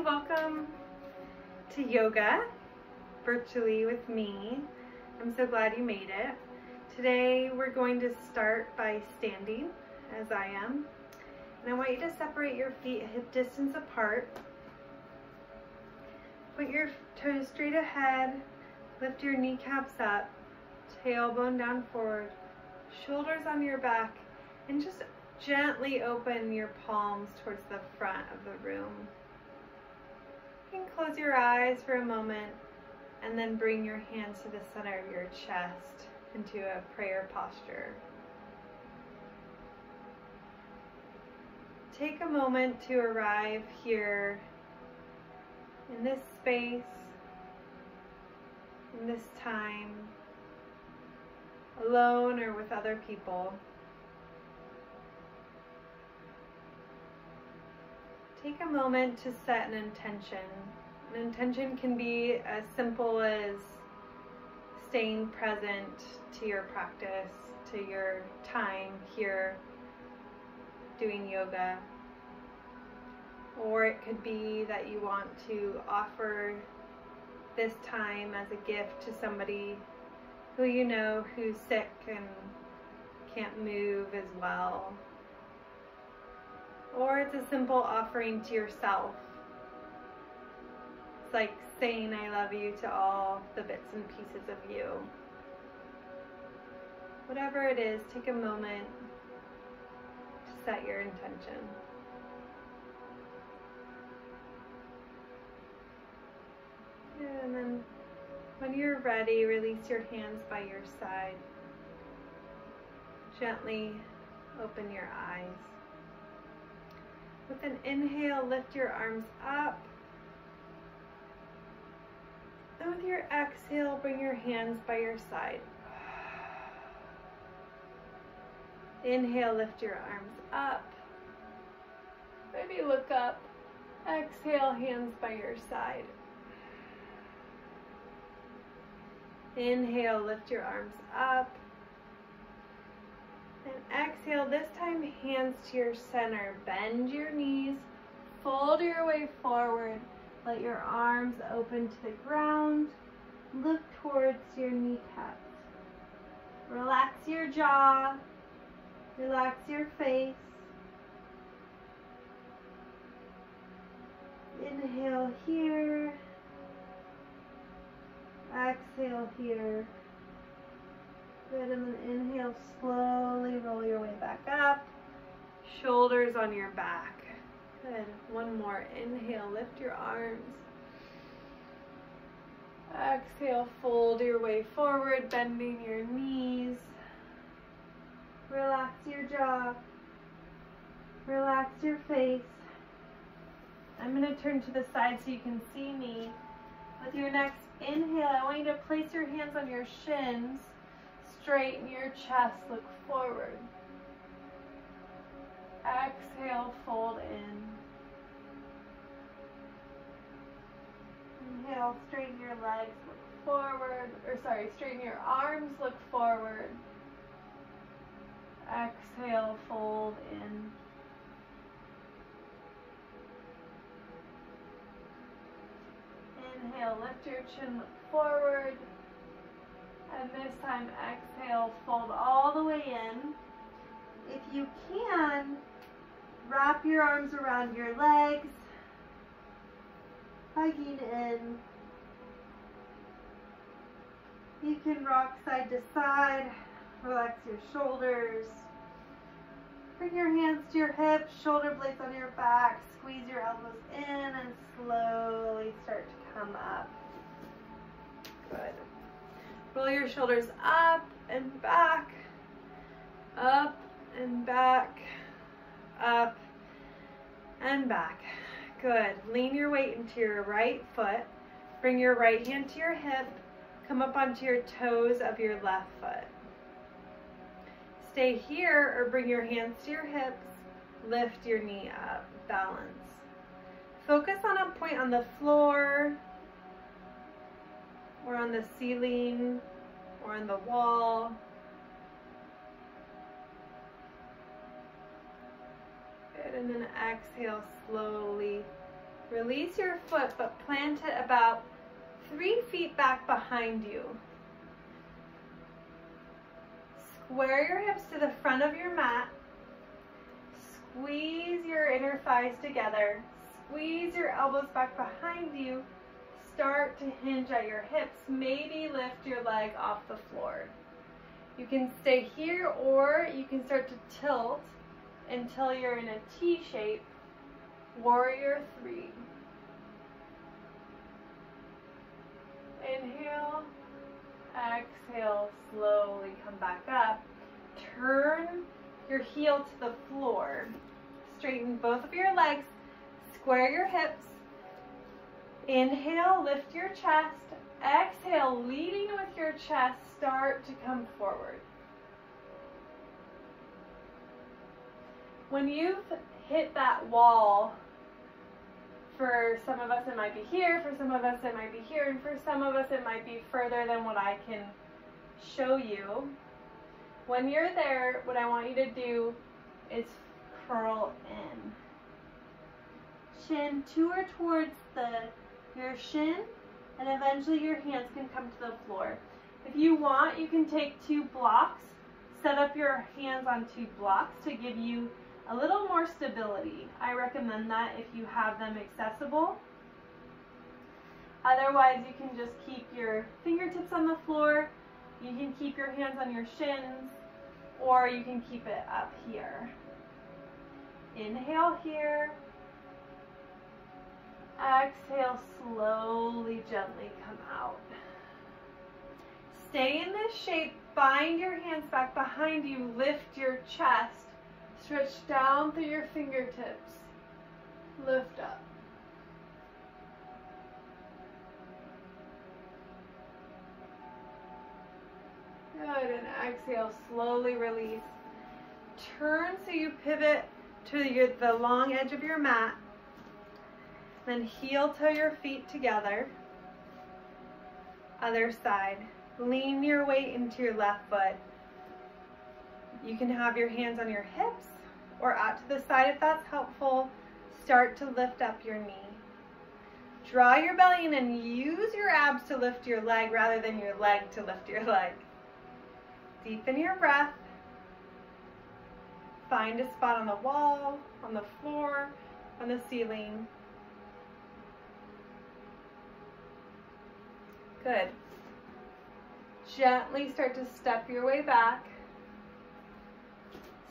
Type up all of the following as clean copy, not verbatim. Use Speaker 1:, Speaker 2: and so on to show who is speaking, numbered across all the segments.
Speaker 1: welcome to yoga virtually with me. I'm so glad you made it. Today we're going to start by standing as I am. And I want you to separate your feet hip distance apart. Put your toes straight ahead, lift your kneecaps up, tailbone down forward, shoulders on your back, and just gently open your palms towards the front of the room. You can close your eyes for a moment and then bring your hands to the center of your chest into a prayer posture. Take a moment to arrive here in this space, in this time, alone or with other people. Take a moment to set an intention. An intention can be as simple as staying present to your practice, to your time here doing yoga. Or it could be that you want to offer this time as a gift to somebody who you know who's sick and can't move as well. Or it's a simple offering to yourself. It's like saying I love you to all the bits and pieces of you. Whatever it is, take a moment to set your intention. And then when you're ready, release your hands by your side. Gently open your eyes. With an inhale, lift your arms up. And with your exhale, bring your hands by your side. Inhale, lift your arms up. Maybe look up. Exhale, hands by your side. Inhale, lift your arms up. And exhale, this time hands to your center. Bend your knees, fold your way forward. Let your arms open to the ground. Look towards your kneecaps. Relax your jaw. Relax your face. Inhale here. Exhale here. Good, and then inhale, slowly roll your way back up. Shoulders on your back. Good, one more. Inhale, lift your arms. Exhale, fold your way forward, bending your knees. Relax your jaw. Relax your face. I'm going to turn to the side so you can see me. With your next inhale, I want you to place your hands on your shins. Straighten your chest, look forward. Exhale, fold in. Inhale, straighten your legs, look forward. Straighten your arms, look forward. Exhale, fold in. Inhale, lift your chin, look forward. And this time, exhale, fold all the way in. If you can, wrap your arms around your legs, hugging in. You can rock side to side, relax your shoulders. Bring your hands to your hips, shoulder blades on your back, squeeze your elbows in, and slowly start to come up. Good. Roll your shoulders up and back, up and back, up and back. Good. Lean your weight into your right foot. Bring your right hand to your hip. Come up onto your toes of your left foot. Stay here or bring your hands to your hips. Lift your knee up. Balance. Focus on a point on the floor, or on the ceiling, or on the wall. Good, and then exhale slowly Release your foot, but plant it about 3 feet back behind you. Square your hips to the front of your mat. Squeeze your inner thighs together. Squeeze your elbows back behind you. Start to hinge at your hips. Maybe lift your leg off the floor. You can stay here, or you can start to tilt until you're in a T shape. Warrior 3. Inhale, exhale, slowly come back up. Turn your heel to the floor. Straighten both of your legs, square your hips. Inhale, lift your chest. Exhale, leading with your chest, start to come forward. When you've hit that wall, for some of us it might be here, for some of us it might be here, and for some of us it might be further than what I can show you. When you're there, what I want you to do is curl in. Chin towards your shin, and eventually your hands can come to the floor. If you want, you can take 2 blocks, set up your hands on 2 blocks to give you a little more stability. I recommend that if you have them accessible. Otherwise, you can just keep your fingertips on the floor. You can keep your hands on your shins, or you can keep it up here. Inhale here. Exhale, slowly, gently come out. Stay in this shape. Bind your hands back behind you. Lift your chest. Stretch down through your fingertips. Lift up. Good, and exhale, slowly release. Turn so you pivot to the long edge of your mat. Then heel toe your feet together. Other side. Lean your weight into your left foot. You can have your hands on your hips or out to the side if that's helpful. Start to lift up your knee. Draw your belly in and use your abs to lift your leg rather than your leg to lift your leg. Deepen your breath. Find a spot on the wall, on the floor, on the ceiling. Good. Gently start to step your way back.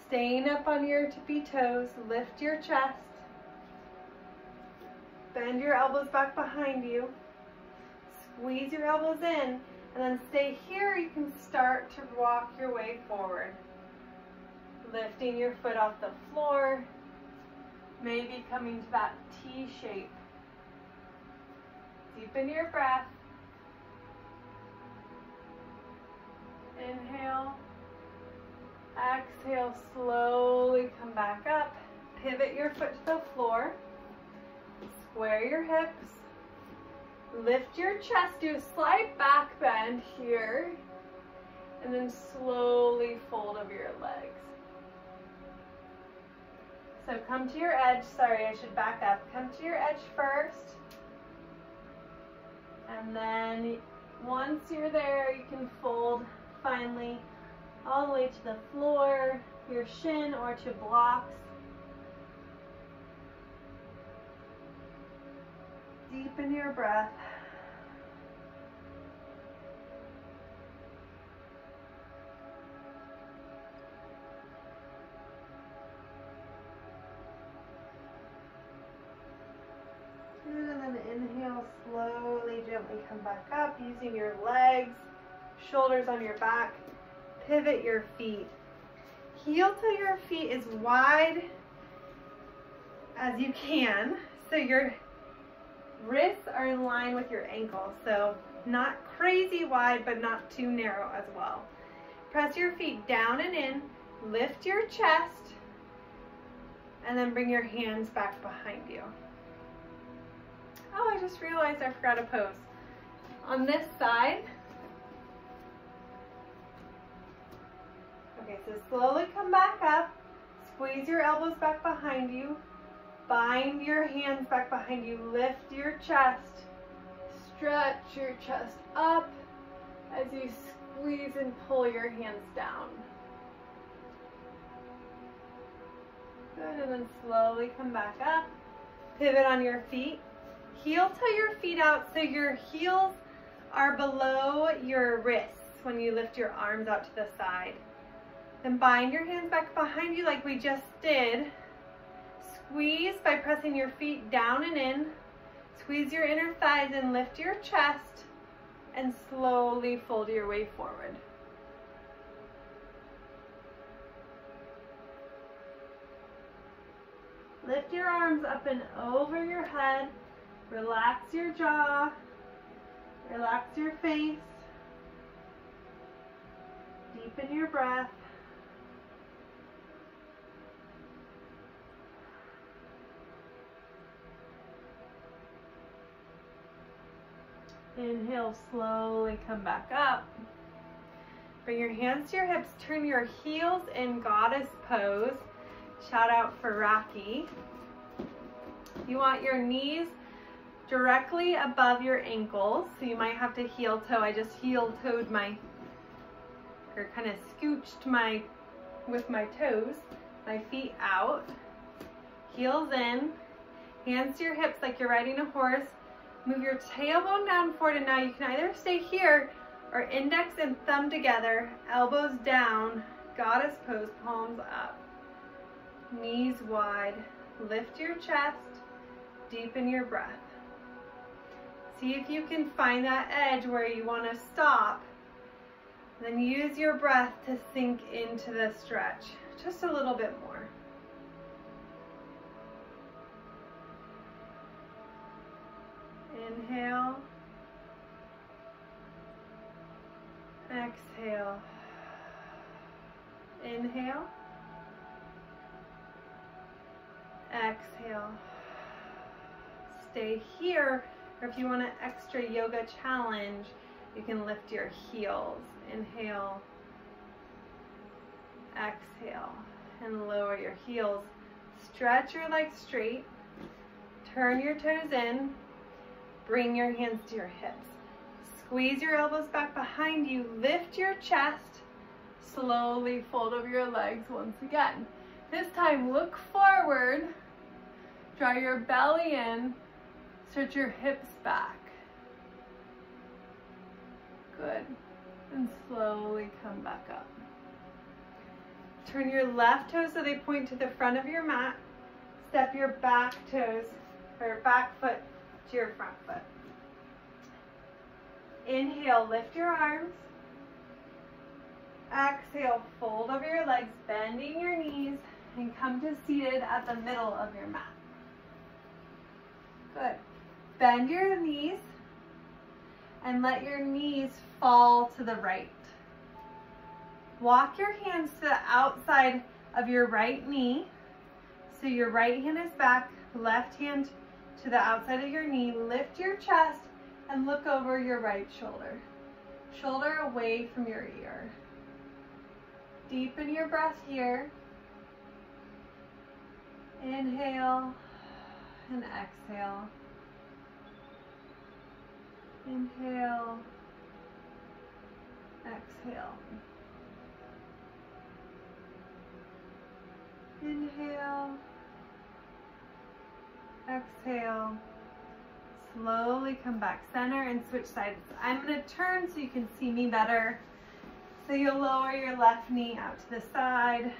Speaker 1: Staying up on your tippy toes, lift your chest. Bend your elbows back behind you. Squeeze your elbows in, and then stay here. You can start to walk your way forward. Lifting your foot off the floor, maybe coming to that T shape. Deepen your breath. Inhale. Exhale, slowly come back up. Pivot your foot to the floor. Square your hips. Lift your chest. Do a slight back bend here. And then slowly fold over your legs. So come to your edge. Sorry, I should back up. Come to your edge first. And then once you're there, you can fold finally all the way to the floor, your shin, or to blocks. Deepen your breath. And then inhale, slowly, gently come back up using your legs, shoulders on your back. Pivot your feet. Heel to your feet as wide as you can, so your wrists are in line with your ankles. So not crazy wide, but not too narrow as well. Press your feet down and in, lift your chest, and then bring your hands back behind you. Oh, I just realized I forgot a pose. On this side, okay, so slowly come back up, squeeze your elbows back behind you, Bind your hands back behind you. Lift your chest. Stretch your chest up as you squeeze and pull your hands down. Good, and then slowly come back up. Pivot on your feet. Heel toe your feet out so your heels are below your wrists when you lift your arms out to the side. Then bind your hands back behind you like we just did. Squeeze by pressing your feet down and in. Squeeze your inner thighs and lift your chest and slowly fold your way forward. Lift your arms up and over your head. Relax your jaw. Relax your face. Deepen your breath. Inhale, slowly come back up. Bring your hands to your hips. Turn your heels in goddess pose. Shout out for Rocky. You want your knees directly above your ankles. So you might have to heel toe. I just heel toed or kind of scooched with my toes, my feet out. Heels in. Hands to your hips like you're riding a horse. Move your tailbone down forward, and now you can either stay here or index and thumb together, elbows down, goddess pose, palms up, knees wide. Lift your chest, deepen your breath. See if you can find that edge where you want to stop. Then use your breath to sink into the stretch, just a little bit more. Inhale, exhale, inhale, exhale. Stay here, or if you want an extra yoga challenge, you can lift your heels. Inhale, exhale, and lower your heels. Stretch your legs straight, turn your toes in. Bring your hands to your hips. Squeeze your elbows back behind you. Lift your chest. Slowly fold over your legs once again. This time, look forward. Draw your belly in. Stretch your hips back. Good. And slowly come back up. Turn your left toes so they point to the front of your mat. Step your back toes, or back foot, to your front foot. Inhale, lift your arms. Exhale, fold over your legs, bending your knees, and come to seated at the middle of your mat. Good. Bend your knees and let your knees fall to the right. Walk your hands to the outside of your right knee. So your right hand is back, left hand to the outside of your knee. Lift your chest and look over your right shoulder. Shoulder away from your ear. Deepen your breath here. Inhale and exhale. Inhale, exhale. Inhale, exhale. Slowly come back center and switch sides. I'm going to turn so you can see me better. So you'll lower your left knee out to the side.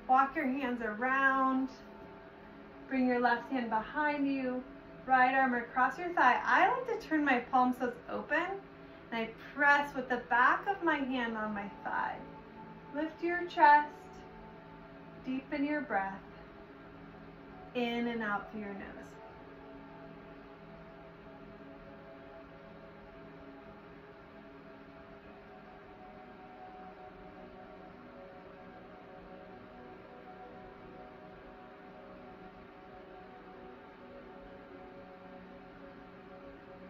Speaker 1: Walk your hands around. Bring your left hand behind you. Right arm across your thigh. I like to turn my palms so it's open, and I press with the back of my hand on my thigh. Lift your chest. Deepen your breath. In and out through your nose.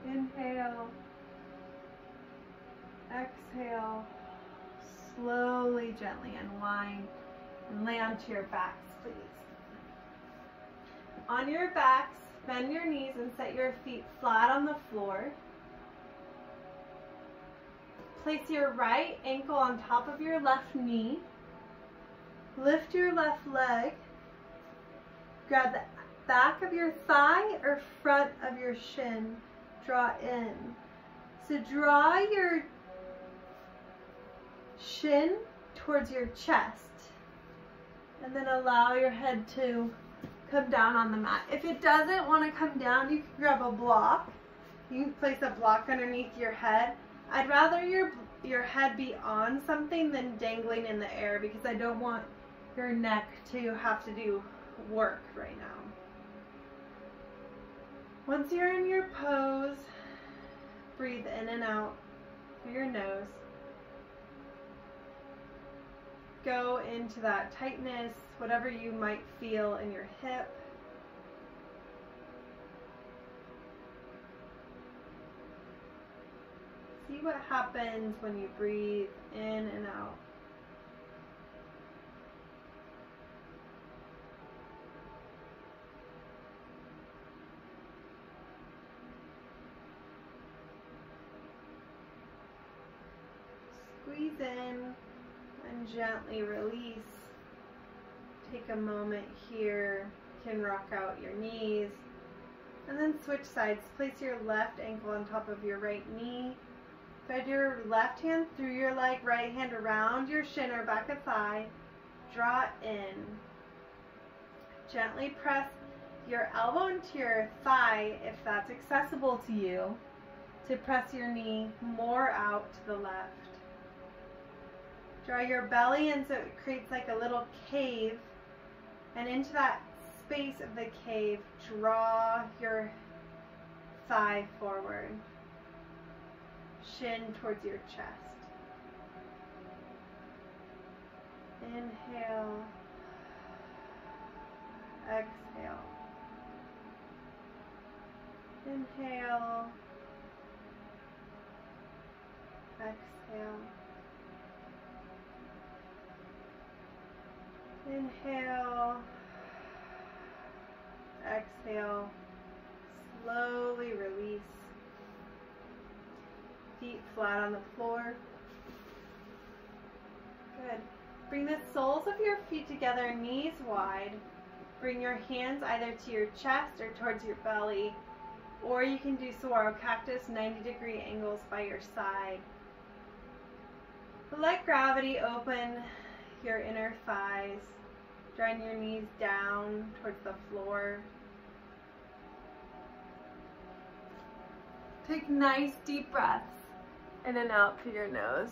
Speaker 1: Inhale, exhale, slowly, gently unwind and lay onto your backs, please. On your backs, bend your knees and set your feet flat on the floor. Place your right ankle on top of your left knee. Lift your left leg. Grab the back of your thigh or front of your shin. Draw in. So draw your shin towards your chest. And then allow your head to come down on the mat. If it doesn't want to come down, you can grab a block. You can place a block underneath your head. I'd rather your head be on something than dangling in the air because I don't want your neck to have to do work right now. Once you're in your pose, breathe in and out through your nose. Go into that tightness, whatever you might feel in your hip. See what happens when you breathe in and out. Squeeze in and gently release. Take a moment here. You can rock out your knees. And then switch sides. Place your left ankle on top of your right knee. Thread your left hand through your leg, right hand around your shin or back of thigh. Draw in. Gently press your elbow into your thigh if that's accessible to you, to press your knee more out to the left. Draw your belly in so it creates like a little cave, and into that space of the cave, draw your thigh forward. Shin towards your chest. Inhale. Exhale. Inhale. Exhale. Inhale. Exhale. Slowly release. Feet flat on the floor. Good. Bring the soles of your feet together, knees wide. Bring your hands either to your chest or towards your belly, or you can do Saguaro Cactus, 90-degree angles by your side. Let gravity open your inner thighs, drawing your knees down towards the floor. Take nice deep breaths in and out through your nose.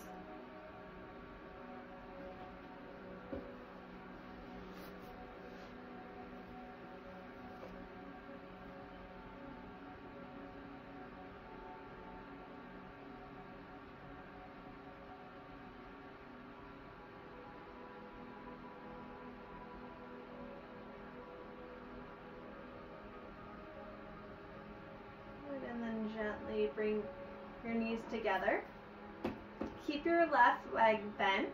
Speaker 1: And then gently bring your knees together. Keep your left leg bent.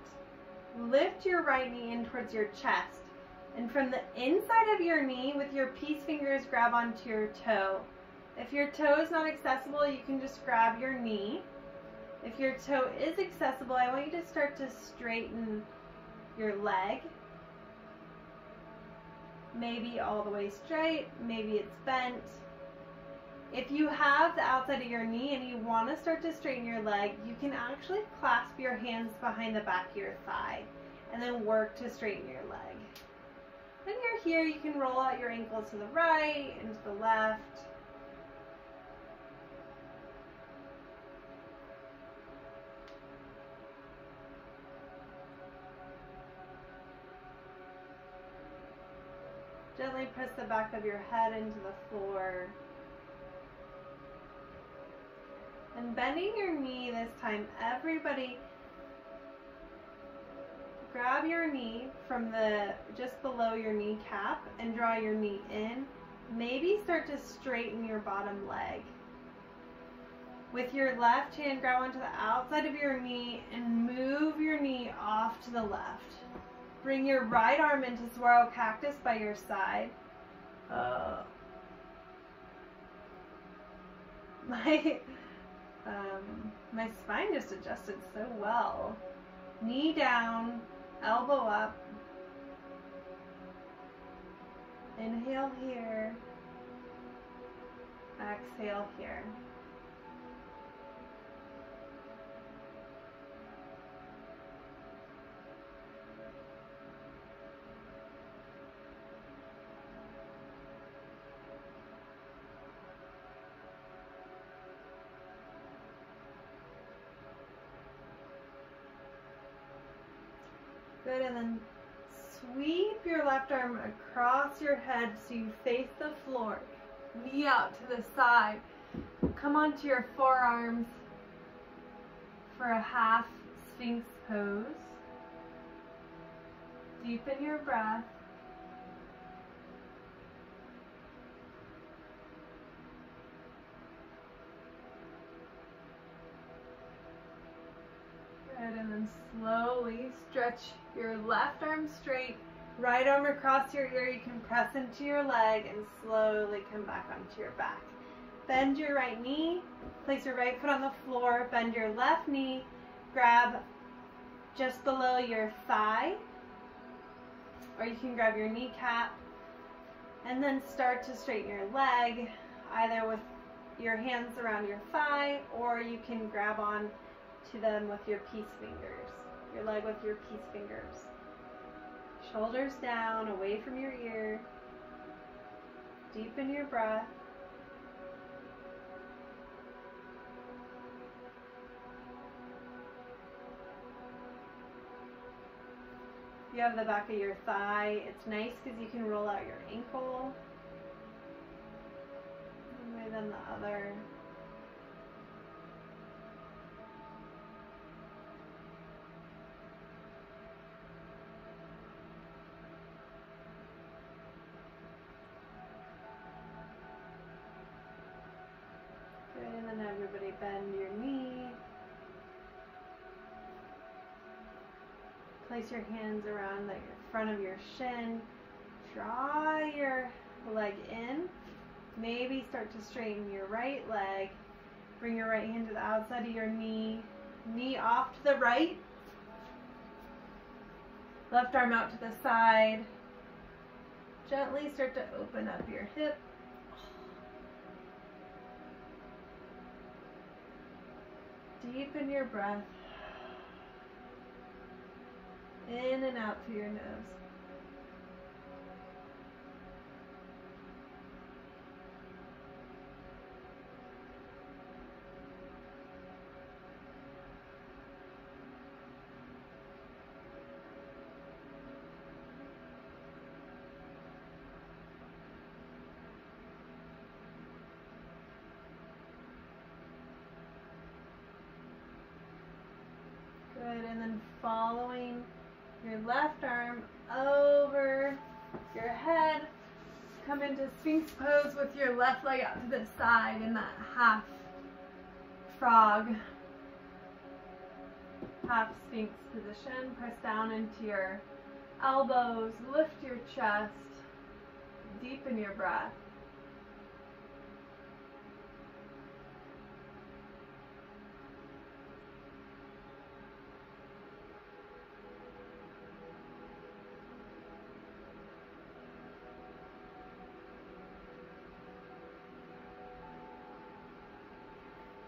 Speaker 1: Lift your right knee in towards your chest. And from the inside of your knee, with your peace fingers, grab onto your toe. If your toe is not accessible, you can just grab your knee. If your toe is accessible, I want you to start to straighten your leg. Maybe all the way straight, maybe it's bent. If you have the outside of your knee and you want to start to straighten your leg, you can actually clasp your hands behind the back of your thigh and then work to straighten your leg. When you're here, you can roll out your ankles to the right and to the left. Gently press the back of your head into the floor. And bending your knee this time, everybody grab your knee from just below your kneecap and draw your knee in. Maybe start to straighten your bottom leg. With your left hand, grab onto the outside of your knee and move your knee off to the left. Bring your right arm into Saguaro Cactus by your side. My spine just adjusted so well. Knee down, elbow up. Inhale here. Exhale here. Good, and then sweep your left arm across your head so you face the floor. Knee out to the side. Come onto your forearms for a half Sphinx pose. Deepen your breath. Good, and then slowly stretch your left arm straight, right arm across your ear. You can press into your leg and slowly come back onto your back. Bend your right knee, place your right foot on the floor, bend your left knee, grab just below your thigh, or you can grab your kneecap, and then start to straighten your leg, either with your hands around your thigh, or you can grab on to them with your peace fingers, your leg with your peace fingers. Shoulders down, away from your ear. Deepen your breath. If you have the back of your thigh, it's nice because you can roll out your ankle. One way then the other. Good, and then everybody bend your knee. Place your hands around the front of your shin. Draw your leg in. Maybe start to straighten your right leg. Bring your right hand to the outside of your knee. Knee off to the right. Left arm out to the side. Gently start to open up your hip. Deepen your breath. In and out through your nose. Good, and then following your left arm over your head, come into Sphinx pose with your left leg out to the side in that half frog, half Sphinx position. Press down into your elbows, lift your chest, deepen your breath.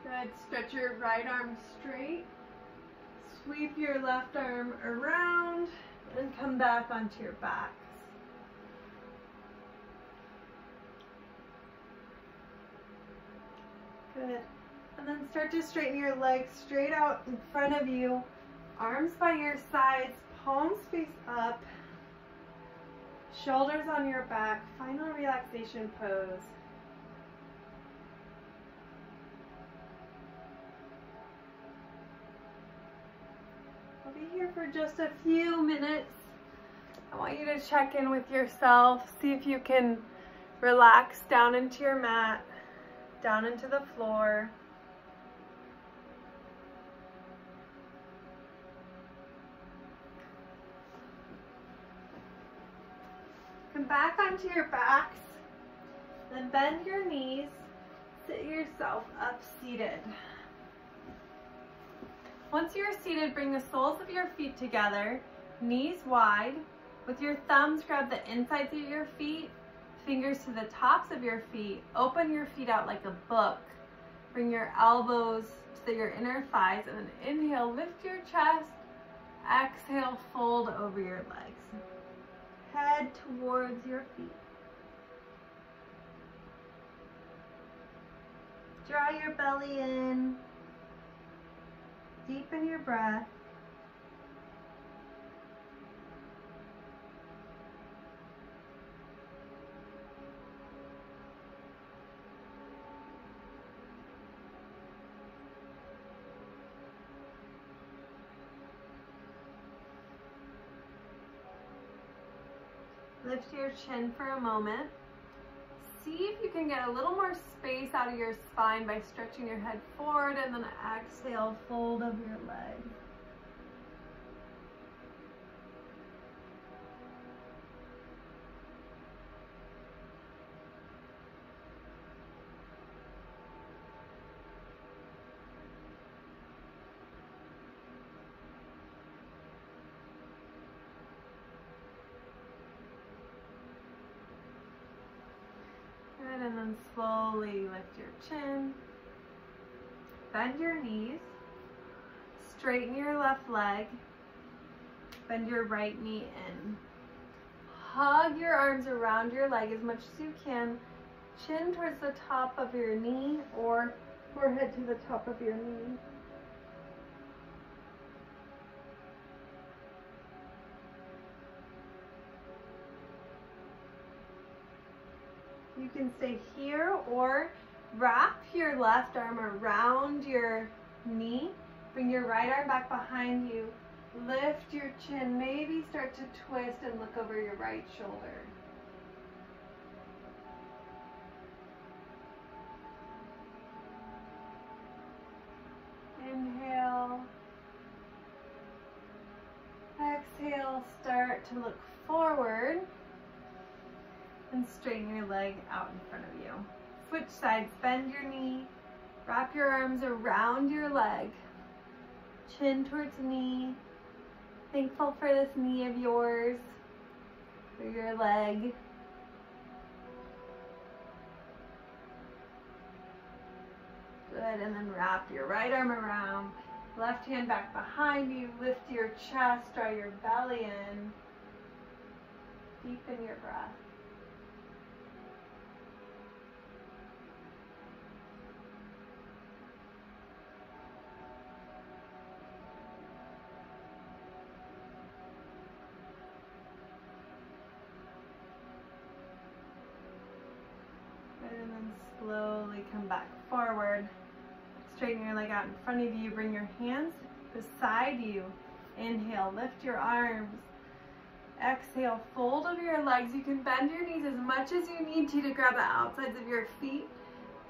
Speaker 1: Good. Stretch your right arm straight. Sweep your left arm around and come back onto your backs. Good. And then start to straighten your legs straight out in front of you. Arms by your sides, palms face up. Shoulders on your back. Final relaxation pose. I'll be here for just a few minutes. I want you to check in with yourself. See if you can relax down into your mat, down into the floor. Come back onto your backs. Then bend your knees, sit yourself up seated. Once you're seated, bring the soles of your feet together, knees wide. With your thumbs, grab the insides of your feet, fingers to the tops of your feet. Open your feet out like a book. Bring your elbows to your inner thighs, and then inhale, lift your chest. Exhale, fold over your legs. Head towards your feet. Draw your belly in. Deepen your breath. Lift your chin for a moment. See if you can get a little more space out of your spine by stretching your head forward, and then exhale, fold over your legs. Good, and then slowly lift your chin. Bend your knees. Straighten your left leg. Bend your right knee in. Hug your arms around your leg as much as you can. Chin towards the top of your knee or forehead to the top of your knee. You can stay here or wrap your left arm around your knee. Bring your right arm back behind you. Lift your chin. Maybe start to twist and look over your right shoulder. Inhale. Exhale. Start to look forward. And straighten your leg out in front of you. Switch sides, bend your knee, wrap your arms around your leg, chin towards knee. Thankful for this knee of yours, for your leg. Good, and then wrap your right arm around, left hand back behind you, lift your chest, draw your belly in, deepen your breath. And then slowly come back forward. Straighten your leg out in front of you. Bring your hands beside you. Inhale, lift your arms. Exhale, fold over your legs. You can bend your knees as much as you need to grab the outsides of your feet.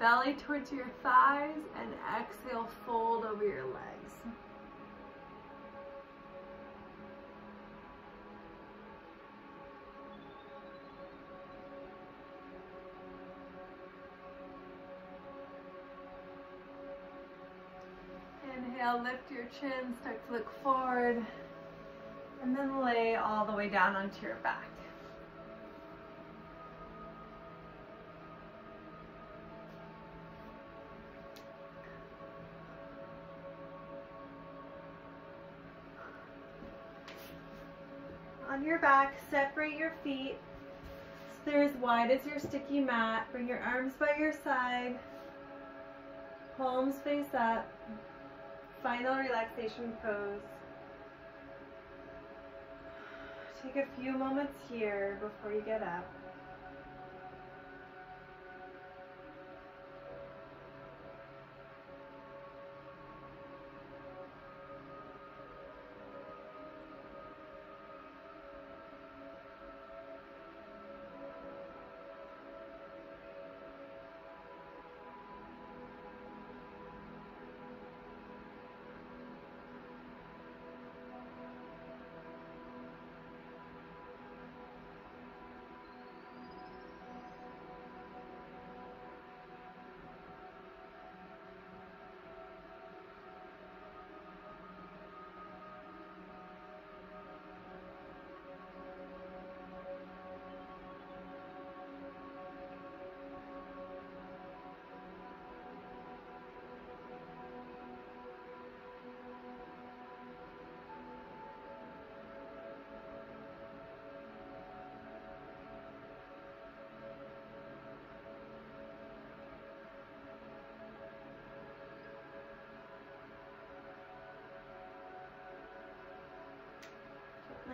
Speaker 1: Belly towards your thighs, and exhale, fold over your legs. Inhale, lift your chin, start to look forward, and then lay all the way down onto your back. On your back, separate your feet so they're as wide as your sticky mat. Bring your arms by your side, palms face up. Final relaxation pose. Take a few moments here before you get up.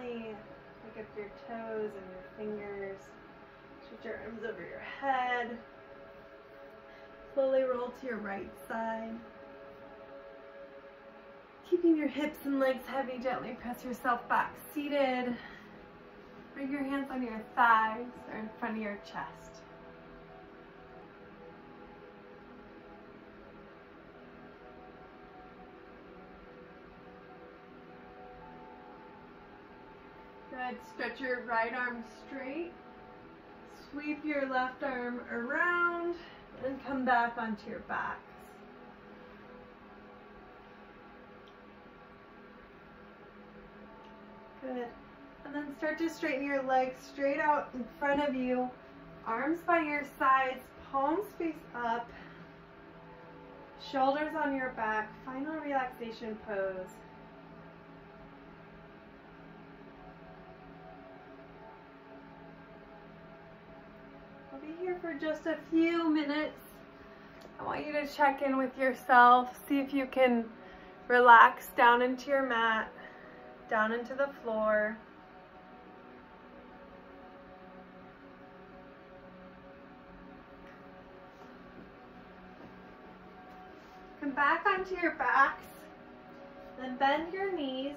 Speaker 1: gently pick up your toes and your fingers. Shift your arms over your head. Slowly roll to your right side. Keeping your hips and legs heavy, gently press yourself back seated. Bring your hands on your thighs or in front of your chest. Good. Stretch your right arm straight. Sweep your left arm around and come back onto your backs. Good. And then start to straighten your legs straight out in front of you. Arms by your sides, palms face up. Shoulders on your back. Final relaxation pose. I'll be here for just a few minutes. I want you to check in with yourself. See if you can relax down into your mat, down into the floor. Come back onto your backs, then bend your knees.